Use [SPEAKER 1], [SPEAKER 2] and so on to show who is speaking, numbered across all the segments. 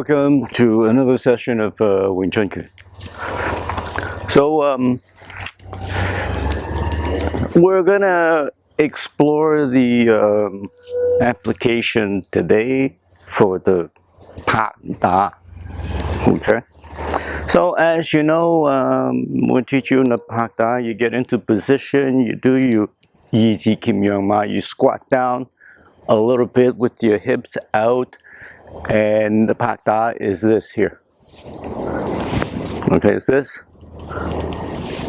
[SPEAKER 1] Welcome to another session of Wing Chun. So we're gonna explore the application today for the Pak Da. Okay. So as you know, we teach you in the Pak Da, you get into position, you do your Yi Ji Kim Young Ma, you squat down a little bit with your hips out, and the Pak Da is this here. Okay, it's this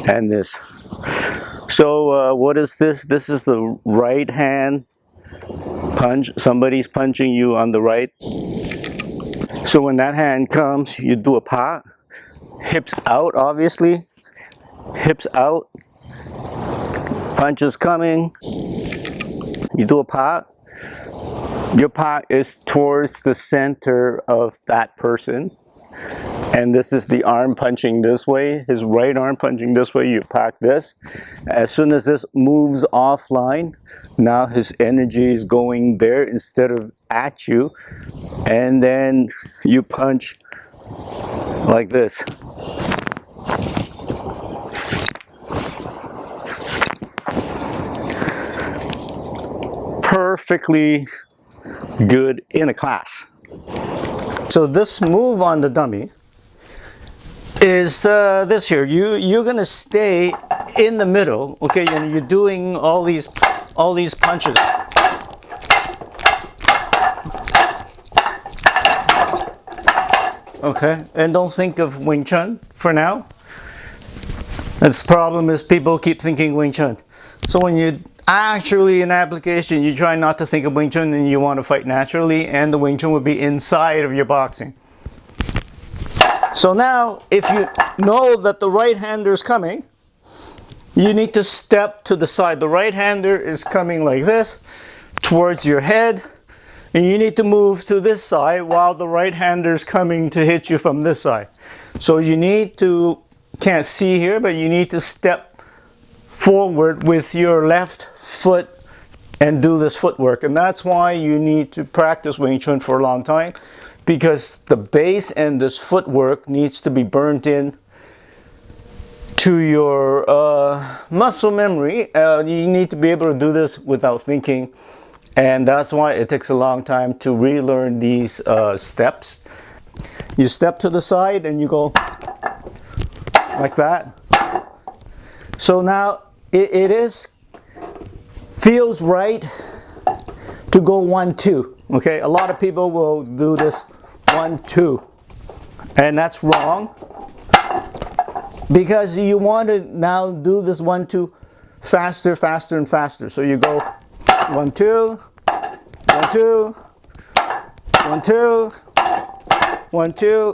[SPEAKER 1] and this. So what is this? This is the right hand punch. Somebody's punching you on the right. So when that hand comes, you do a pa. Hips out, obviously. Hips out. Punch is coming. You do a pa. Your pa is towards the center of that person. And this is the arm punching this way, his right arm punching this way, you pack this. As soon as this moves offline, now his energy is going there instead of at you. And then you punch like this. Perfectly good in a class. So this move on the dummy is this here. You're gonna stay in the middle, okay? And you're doing all these punches. Okay, and don't think of Wing Chun for now. That's the problem, is people keep thinking Wing Chun. So when you actually in application, you try not to think of Wing Chun and you want to fight naturally, and the Wing Chun would be inside of your boxing. So now, if you know that the right-hander is coming, you need to step to the side. The right-hander is coming like this, towards your head, and you need to move to this side while the right-hander is coming to hit you from this side. So you need to, can't see here, but you need to step forward with your left foot and do this footwork. And that's why you need to practice Wing Chun for a long time, because the base and this footwork needs to be burnt in to your muscle memory. You need to be able to do this without thinking, and that's why it takes a long time to relearn these steps. You step to the side and you go like that. So now it feels right to go 1-2. Okay, a lot of people will do this 1-2, and that's wrong, because you want to now do this 1-2 faster, faster, and faster. So you go 1-2, 1-2, 1-2, 1-2,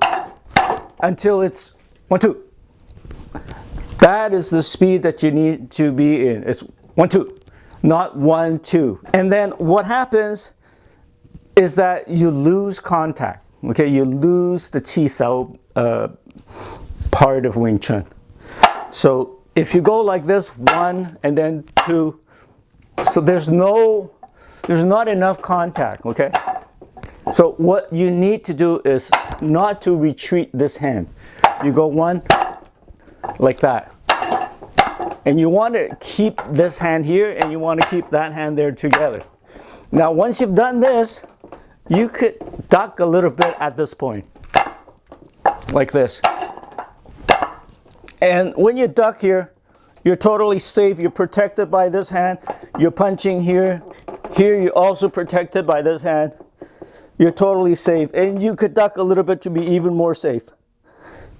[SPEAKER 1] until it's 1-2. That is the speed that you need to be in. It's 1-2, not 1-2. And then what happens is that you lose contact. Okay, you lose the Qi Sao part of Wing Chun. So if you go like this, 1 and then 2, so there's not enough contact. Okay, so what you need to do is not to retreat this hand. You go 1 like that, and you want to keep this hand here and you want to keep that hand there together. Now once you've done this, you could duck a little bit at this point, like this. And when you duck here, you're totally safe. You're protected by this hand. You're punching here. Here you're also protected by this hand. You're totally safe. And you could duck a little bit to be even more safe.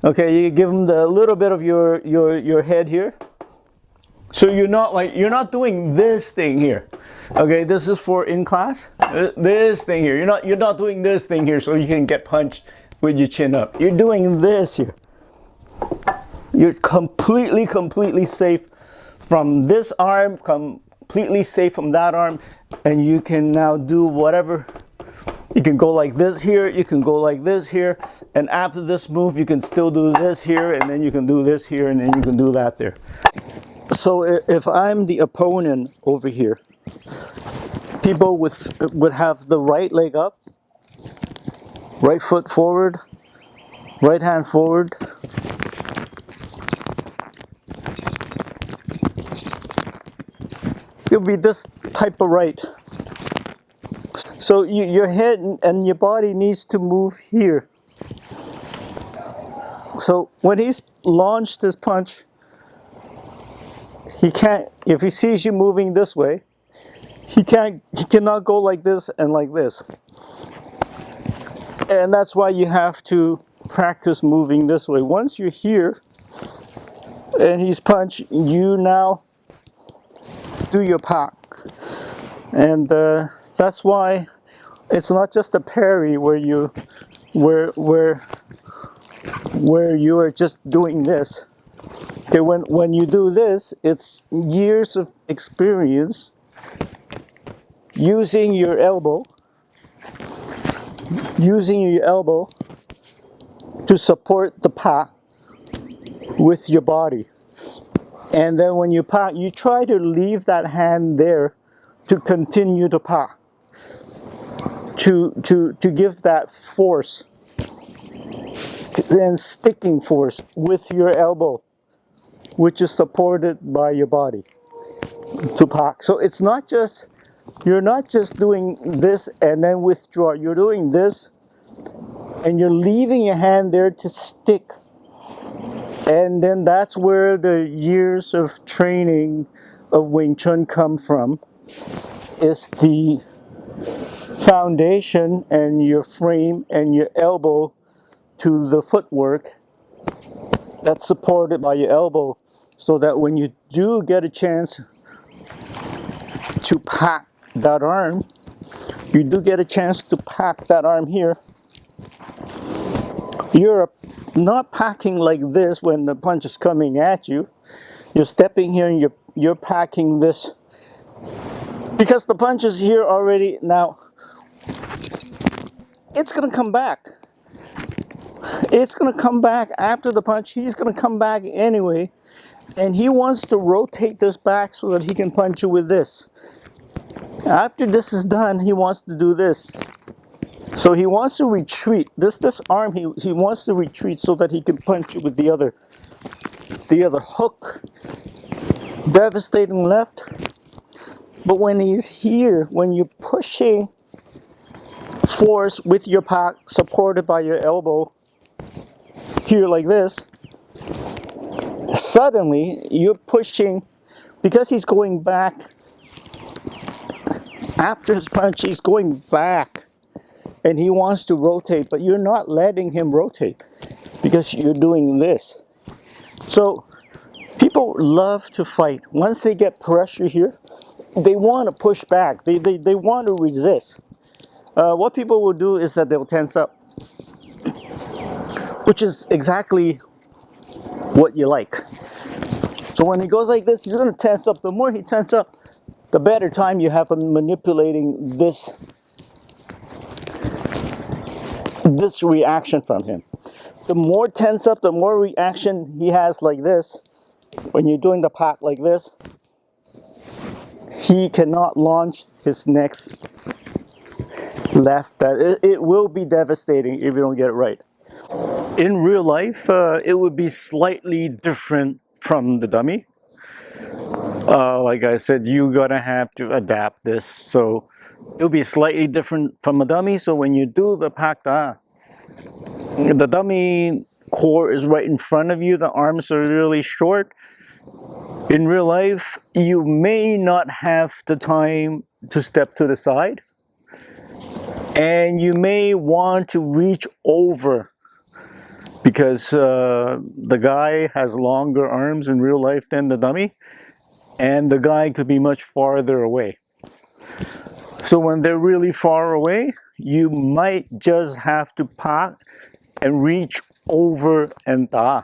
[SPEAKER 1] Okay, you give them a little bit of your head here. So you're not doing this thing here. Okay, this is for in class. This thing here. You're not doing this thing here so you can get punched with your chin up. You're doing this here. You're completely safe from this arm, completely safe from that arm, and you can now do whatever. You can go like this here, you can go like this here, and after this move you can still do this here, and then you can do this here, and then you can do that there. So if I'm the opponent over here, people would have the right leg up, Right foot forward, right hand forward. It'll be this type of right. So your head and your body needs to move here. So when he's launched his punch, he can't, if he sees you moving this way, he cannot go like this and like this. And that's why you have to practice moving this way. Once you're here and he's punched, you now do your pak. And that's why it's not just a parry where you are just doing this. Okay, when you do this, it's years of experience using your elbow to support the pak with your body. And then when you pak, you try to leave that hand there to continue to pak, to give that force and sticking force with your elbow, which is supported by your body to pak. So it's not just, you're not just doing this and then withdraw. You're doing this and you're leaving your hand there to stick. And then that's where the years of training of Wing Chun come from, is the foundation and your frame and your elbow to the footwork that's supported by your elbow, so that when you do get a chance to pak that arm, you do get a chance to pak that arm here. You're not packing like this when the punch is coming at you. You're stepping here and you're packing this, because the punch is here already. Now it's gonna come back. It's gonna come back after the punch. He's gonna come back anyway, and he wants to rotate this back so that he can punch you with this. After this is done, he wants to do this. So he wants to retreat. This arm, he wants to retreat so that he can punch you with the other hook. Devastating left. But when he's here, when you're pushing force with your pak supported by your elbow here like this, suddenly you're pushing, because he's going back. After his punch, he's going back. And he wants to rotate, but you're not letting him rotate because you're doing this. So people love to fight. Once they get pressure here, they want to push back. They want to resist. What people will do is that they'll tense up, which is exactly what you like. So when he goes like this, he's going to tense up. The more he tenses up, the better time you have him manipulating this reaction from him. The more tense up, the more reaction he has like this. When you're doing the pak like this, he cannot launch his next left. That it will be devastating if you don't get it right. In real life, it would be slightly different from the dummy. Like I said, you're gonna have to adapt this, so it'll be slightly different from a dummy. So when you do the pak da, the dummy core is right in front of you. The arms are really short. In real life, you may not have the time to step to the side, and you may want to reach over, because the guy has longer arms in real life than the dummy, and the guy could be much farther away. So when they're really far away, you might just have to pak and reach over and da.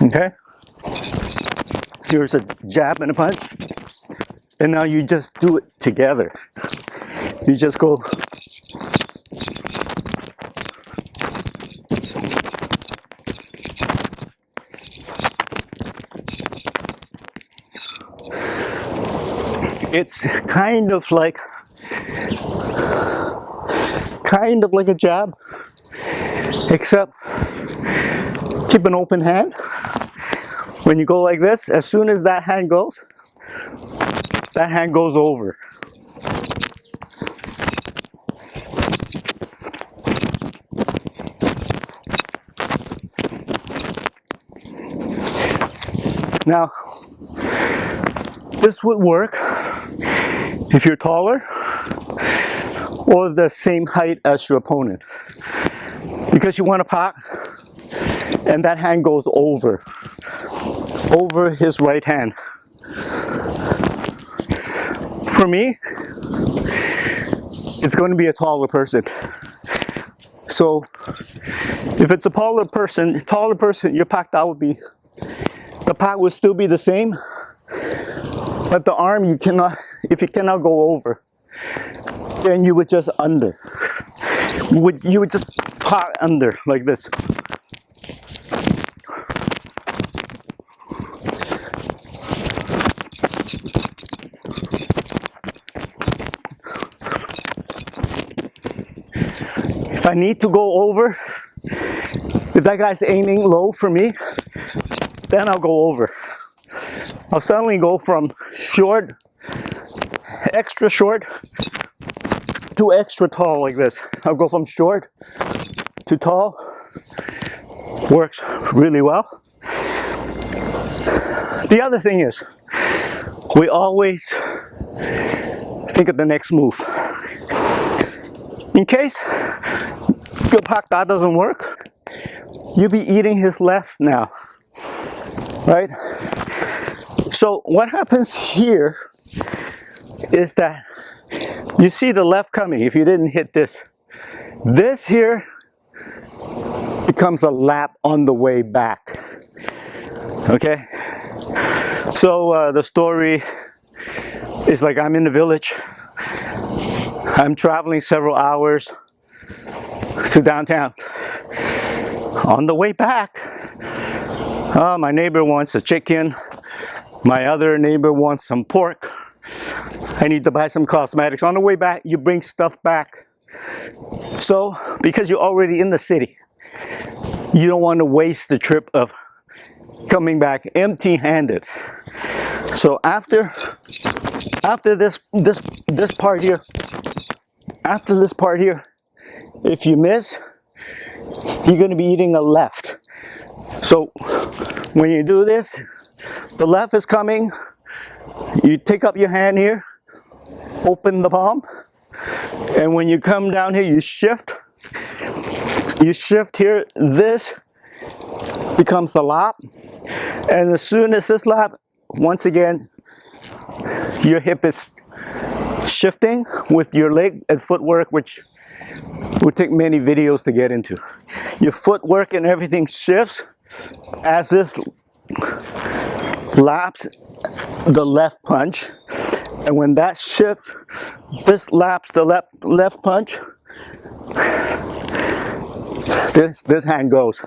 [SPEAKER 1] Okay? Here's a jab and a punch. And now you just do it together. You just go. It's kind of like kind of like a jab, except keep an open hand. When you go like this, as soon as that hand goes over. Now, this would work if you're taller or the same height as your opponent, because you want to pop and that hand goes over his right hand. For me, it's going to be a taller person. So if it's a taller person, your pack would be, the pack would still be the same, but the arm you cannot, if you cannot go over, then you would just under. You would just pop under like this. If I need to go over, if that guy's aiming low for me, then I'll go over. I'll suddenly go from short, extra short, to extra tall like this. I'll go from short to tall. Works really well. The other thing is, we always think of the next move. In case your pak da doesn't work, you'll be eating his left now, right? So what happens here is that you see the left coming. If you didn't hit this, this here becomes a lap on the way back. Okay? So the story is like, I'm in the village. I'm traveling several hours to downtown. On the way back, my neighbor wants a chicken. My other neighbor wants some pork. I need to buy some cosmetics. On the way back, you bring stuff back. So, because you're already in the city, you don't want to waste the trip of coming back empty-handed. So after this part here, if you miss, you're going to be eating a left. So when you do this, the left is coming. You take up your hand here, open the palm, and when you come down here, you shift. You shift here. This becomes the lap, and as soon as this lap, once again, your hip is shifting with your leg and footwork, which would take many videos to get into. Your footwork and everything shifts as this laps the left punch, and when that shifts, this laps the left punch. This hand goes.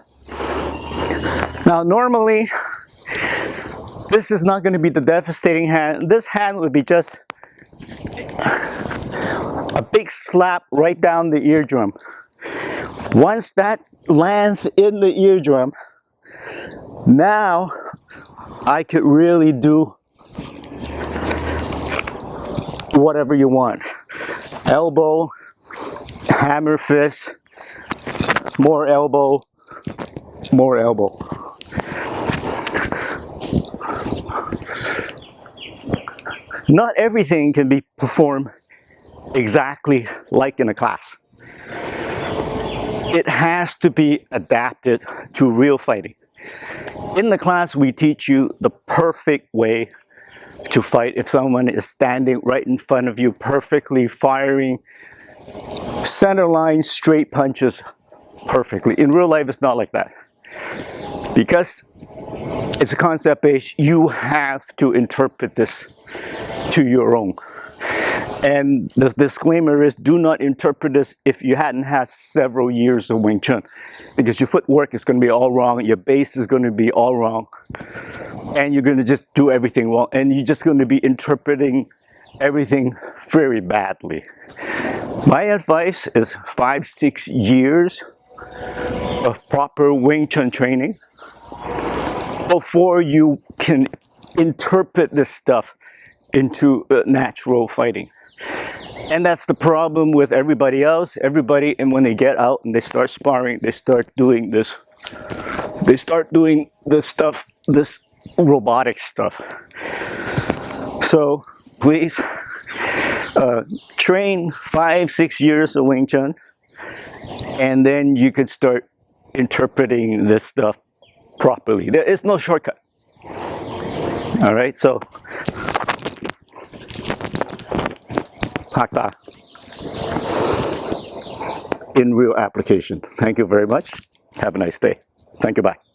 [SPEAKER 1] Now normally, this is not going to be the devastating hand. This hand would be just a big slap right down the eardrum. Once that lands in the eardrum, now I could really do whatever you want. Elbow, hammer fist, more elbow, more elbow. Not everything can be performed exactly like in a class. It has to be adapted to real fighting. In the class, we teach you the perfect way to fight. If someone is standing right in front of you, perfectly firing center line straight punches perfectly. In real life, it's not like that. Because it's a concept base, you have to interpret this to your own. And the disclaimer is, do not interpret this if you hadn't had several years of Wing Chun, because your footwork is going to be all wrong, your base is going to be all wrong, and you're going to just do everything wrong, and you're just going to be interpreting everything very badly. My advice is 5-6 years of proper Wing Chun training before you can interpret this stuff into natural fighting. And that's the problem with everybody else. Everybody, and when they get out and they start sparring, they start doing this. They start doing this stuff, this robotic stuff. So please train 5-6 years of Wing Chun, and then you can start interpreting this stuff properly. There is no shortcut. All right, so Hakka in real application. Thank you very much. Have a nice day. Thank you. Bye.